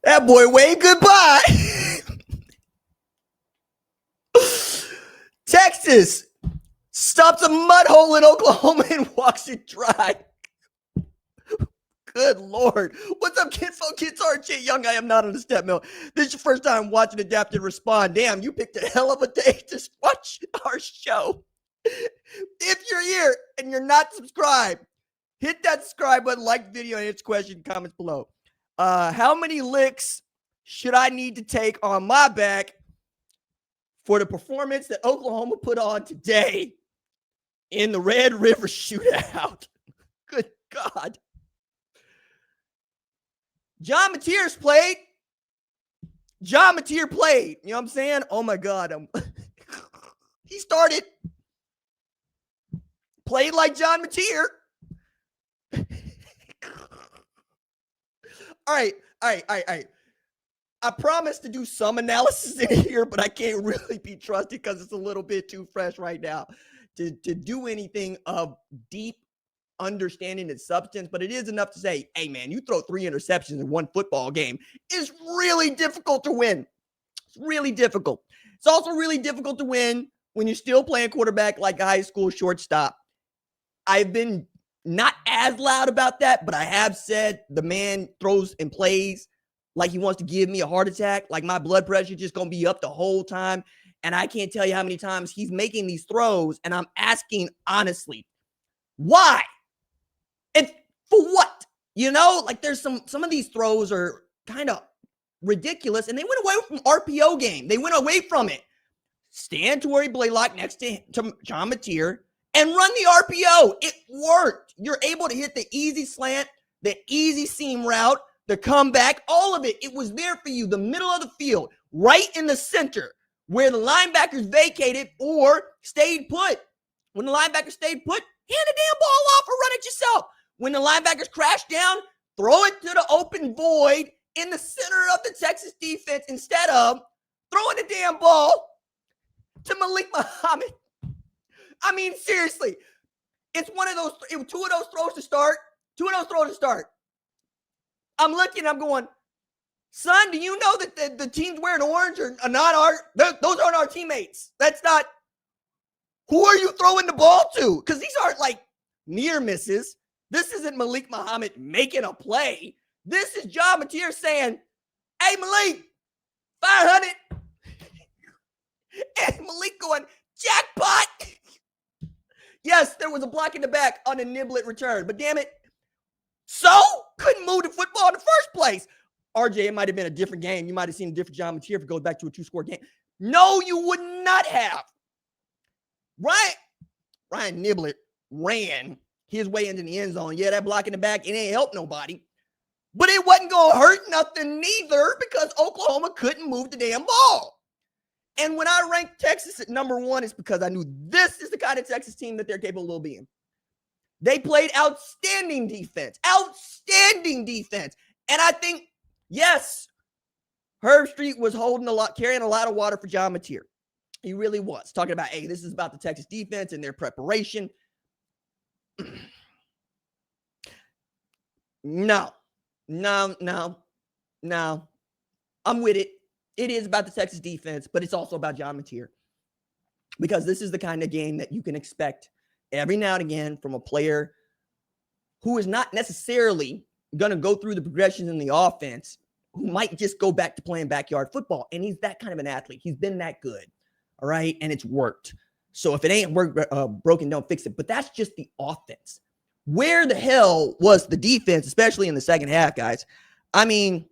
That boy waved goodbye. Texas stops a mud hole in Oklahoma and walks it dry. Good Lord. What's up, kids? Kids RJ Young. I am not on the step mill. This is your first time watching Adapt and Respond. Damn, you picked a hell of a day to watch our show. If you're here and you're not subscribed, hit that subscribe button, like the video, and answer question, comments below. How many licks should I need to take on my back for the performance that Oklahoma put on today in the Red River Shootout? Good God. John Mateer's played. John Mateer played. You know what I'm saying? Oh, my God. He started. Played like John Mateer. All right. I promise to do some analysis in here, but I can't really be trusted because it's a little bit too fresh right now to do anything of deep understanding and substance. But it is enough to say, hey, man, you throw 3 interceptions in one football game. It's really difficult to win. It's really difficult. It's also really difficult to win when you're still playing quarterback like a high school shortstop. I've been not as loud about that, but I have said the man throws and plays like he wants to give me a heart attack, like my blood pressure just going to be up the whole time. And I can't tell you how many times he's making these throws, and I'm asking honestly, why? And for what? You know, like there's some of these throws are kind of ridiculous, and they went away from RPO game. They went away from it. Stand Torrey Blaylock next to John Mateer and run the RPO. It worked. You're able to hit the easy slant, the easy seam route, the comeback, all of it. It was there for you, the middle of the field, right in the center, where the linebackers vacated or stayed put. When the linebackers stayed put, hand the damn ball off or run it yourself. When the linebackers crash down, throw it to the open void in the center of the Texas defense instead of throwing the damn ball to Malik Muhammad. I mean, seriously, it's one of those, two of those throws to start. I'm looking, I'm going, son, do you know that the teams wearing orange are not those aren't our teammates. That's not, who are you throwing the ball to? Because these aren't like near misses. This isn't Malik Muhammad making a play. This is John Mateer saying, hey, Malik, 500. And Malik going, jackpot. Yes, there was a block in the back on a niblet return, but damn it. So couldn't move the football in the first place. RJ, it might have been a different game. You might have seen a different John Mateer if it goes back to a 2-score game. No, you would not have. Ryan Niblet ran his way into the end zone. Yeah, that block in the back, it ain't helped nobody. But it wasn't going to hurt nothing neither because Oklahoma couldn't move the damn ball. And when I ranked Texas at number 1, it's because I knew this is the kind of Texas team that they're capable of being. They played outstanding defense. And I think, yes, Herb Street was carrying a lot of water for John Mateer. He really was. Talking about, hey, this is about the Texas defense and their preparation. No. I'm with it. It is about the Texas defense, but it's also about John Mateer. Because this is the kind of game that you can expect every now and again from a player who is not necessarily going to go through the progressions in the offense, who might just go back to playing backyard football. And he's that kind of an athlete. He's been that good. All right. And it's worked. So if it ain't broken, don't fix it. But that's just the offense. Where the hell was the defense, especially in the second half, guys? I mean,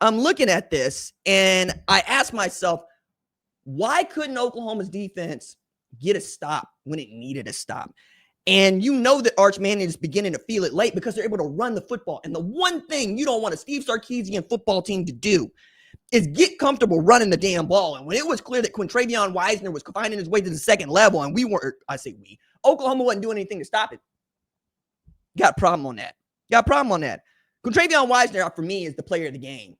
I'm looking at this and I ask myself, why couldn't Oklahoma's defense get a stop when it needed a stop? And you know that Arch Manning is beginning to feel it late because they're able to run the football. And the one thing you don't want a Steve Sarkisian football team to do is get comfortable running the damn ball. And when it was clear that Quintravion Wisener was finding his way to the second level, and Oklahoma wasn't doing anything to stop it, Got a problem on that. Got a problem on that. Quintravion Wisener, for me, is the player of the game.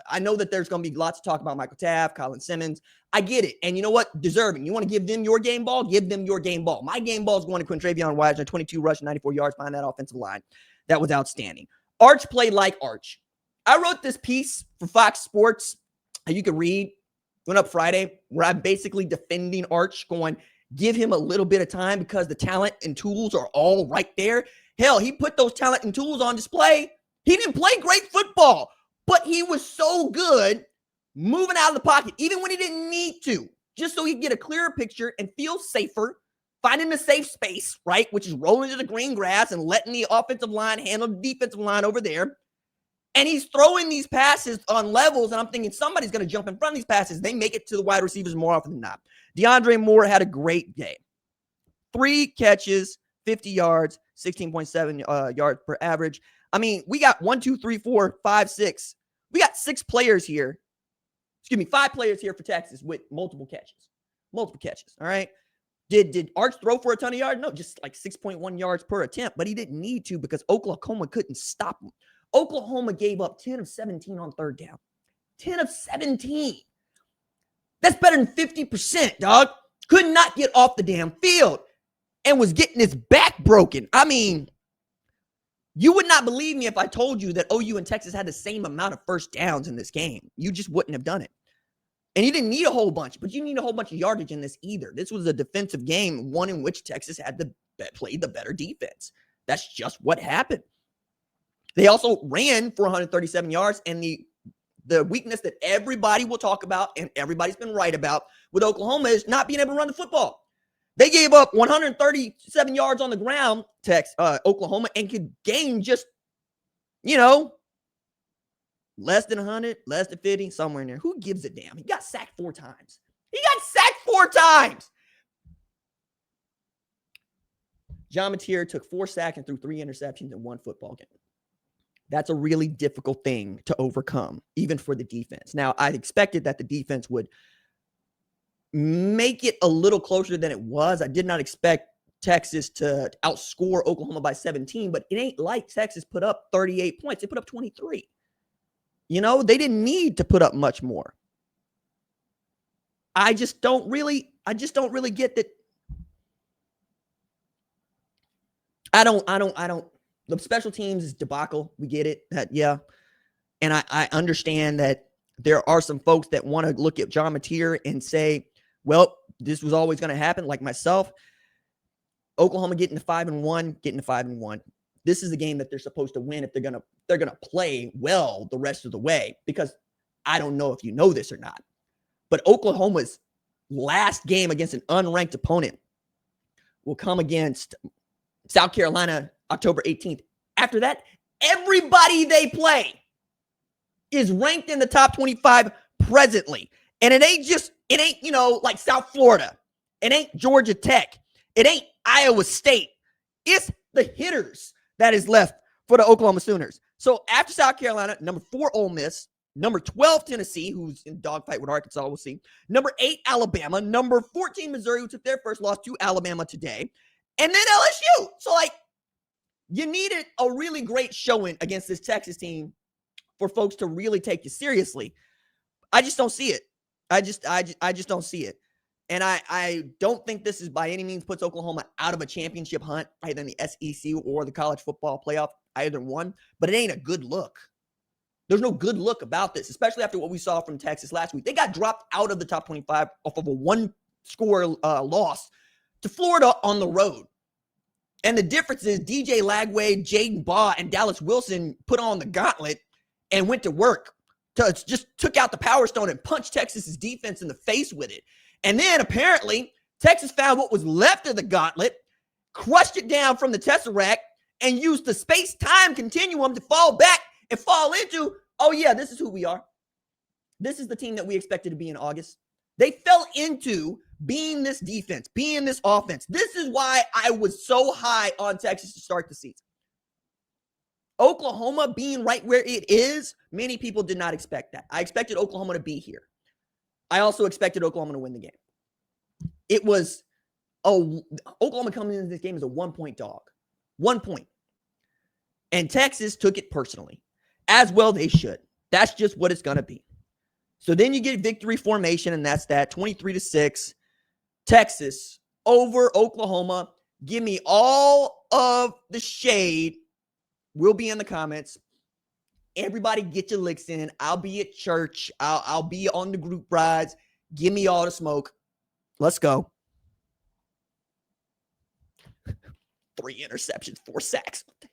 I know that there's going to be lots of talk about Michael Taft, Colin Simmons. I get it. And you know what? Deserving. You want to give them your game ball? Give them your game ball. My game ball is going to Quintravion Wisener, 22 rush, 94 yards behind that offensive line. That was outstanding. Arch played like Arch. I wrote this piece for Fox Sports. You can read. Went up Friday, where I'm basically defending Arch, going, give him a little bit of time because the talent and tools are all right there. Hell, he put those talent and tools on display. He didn't play great football, but he was so good moving out of the pocket, even when he didn't need to, just so he could get a clearer picture and feel safer, finding a safe space, right, which is rolling to the green grass and letting the offensive line handle the defensive line over there. And he's throwing these passes on levels, and I'm thinking somebody's going to jump in front of these passes. They make it to the wide receivers more often than not. DeAndre Moore had a great day. 3 catches, 50 yards, 16.7 yards per average. I mean, we got 1, 2, 3, 4, 5, 6. We got 6 players here. 5 players here for Texas with multiple catches. Multiple catches, all right? Did Arch throw for a ton of yards? No, just like 6.1 yards per attempt, but he didn't need to because Oklahoma couldn't stop him. Oklahoma gave up 10 of 17 on third down. 10 of 17. That's better than 50%, dog. Could not get off the damn field and was getting his back broken. I mean, you would not believe me if I told you that OU and Texas had the same amount of first downs in this game. You just wouldn't have done it. And you didn't need a whole bunch, but you need a whole bunch of yardage in this either. This was a defensive game, one in which Texas had to play the better defense. That's just what happened. They also ran for 137 yards, and the weakness that everybody will talk about and everybody's been right about with Oklahoma is not being able to run the football. They gave up 137 yards on the ground to Oklahoma and could gain just, less than 100, less than 50, somewhere in there. Who gives a damn? He got sacked 4 times. He got sacked 4 times. John Mateer took 4 sacks and threw 3 interceptions in 1 football game. That's a really difficult thing to overcome, even for the defense. Now, I expected that the defense would make it a little closer than it was. I did not expect Texas to outscore Oklahoma by 17, but it ain't like Texas put up 38 points. They put up 23. They didn't need to put up much more. I just don't really get that. I don't. The special teams is debacle. We get it. Yeah. And I understand that there are some folks that want to look at John Mateer and say, well, this was always going to happen, like myself. Oklahoma getting to 5-1. This is the game that they're supposed to win if they're gonna play well the rest of the way. Because I don't know if you know this or not, but Oklahoma's last game against an unranked opponent will come against South Carolina October 18th. After that, everybody they play is ranked in the top 25 presently. And it ain't, like South Florida. It ain't Georgia Tech. It ain't Iowa State. It's the hitters that is left for the Oklahoma Sooners. So after South Carolina, number 4, Ole Miss, number 12, Tennessee, who's in dogfight with Arkansas, we'll see. Number 8, Alabama. Number 14, Missouri, who took their first loss to Alabama today. And then LSU. So, you needed a really great showing against this Texas team for folks to really take you seriously. I just don't see it. I just don't see it. And I don't think this is by any means puts Oklahoma out of a championship hunt, either in the SEC or the college football playoff, either one. But it ain't a good look. There's no good look about this, especially after what we saw from Texas last week. They got dropped out of the top 25 off of a 1-score loss to Florida on the road. And the difference is DJ Lagway, Jaden Baugh, and Dallas Wilson put on the gauntlet and went to work. Just took out the Power Stone and punched Texas's defense in the face with it. And then apparently Texas found what was left of the gauntlet, crushed it down from the Tesseract, and used the space-time continuum to fall back and fall into, oh yeah, this is who we are. This is the team that we expected to be in August. They fell into being this defense, being this offense. This is why I was so high on Texas to start the season. Oklahoma being right where it is, many people did not expect that. I expected Oklahoma to be here. I also expected Oklahoma to win the game. It was Oklahoma coming into this game as a 1-point dog. 1 point. And Texas took it personally. As well they should. That's just what it's going to be. So then you get victory formation, and that's that 23-6. Texas over Oklahoma. Give me all of the shade. We'll be in the comments. Everybody get your licks in. I'll be at church. I'll be on the group rides. Give me all the smoke. Let's go. 3 interceptions, 4 sacks. What the